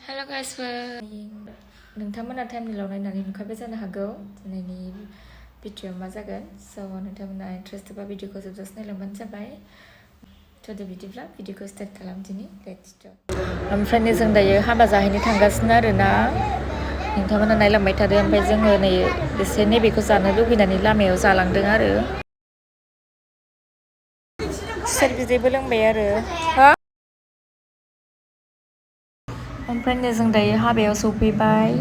Hello guys, नोंथांमोना टाइमलाव नायनानै नुखाबाय जानो हागौ दिनैनि भिडिअ मा जागोन स' नोंथांमोना इन्टारेस्टबा भिडिअखौ जोबजासे नायलांबानो जाबाय थ' बिदिब्ला भिडिअखौ स्टार्ट खालामदिनि लेट्स स्टार्ट। ओमफ्रायनो जों दायो हाबा जाहैनो थांगासिनो आरोना नोंथांमोना नायलांबाय थादो। ओमफ्राय जोङो नै एसे नैबेखौ जानो लुबैनानै लामायाव जालांदों आरो खुसेर बिदैबो लोंबाय आरो ओमफ्रायनो जों दायो हाबायाव सफैबाय।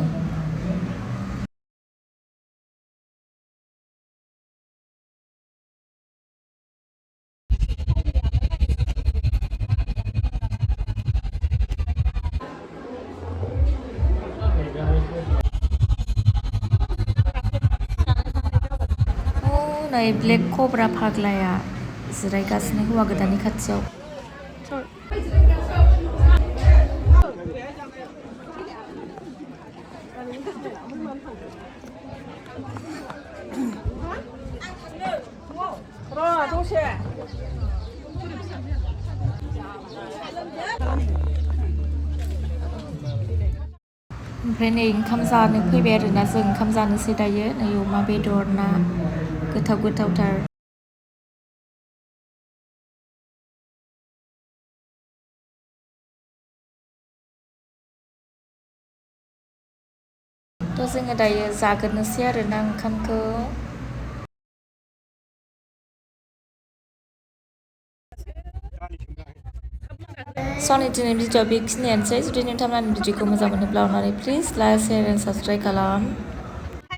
नै ब्लेक कब्रा फाग्लाया जिरायगासिनो हौवा गोदाननि खाथियाव। ओमफ्राय नै ओंखाम जानो फैबाय आरोना जों ओंखाम जानोसै दायो नै अमा बेदर ना गोथाव गोथावथार। थ' जोङो दायो जाग्रोनोसै आरोना ओंखामखौ। स'नि दिनैनि भिडिअ बेखिनियानोसै। जुदि नोंथांमोना भिडिअखौ मोजां मोनोब्ला अननानै please like share and subscribe खालाम।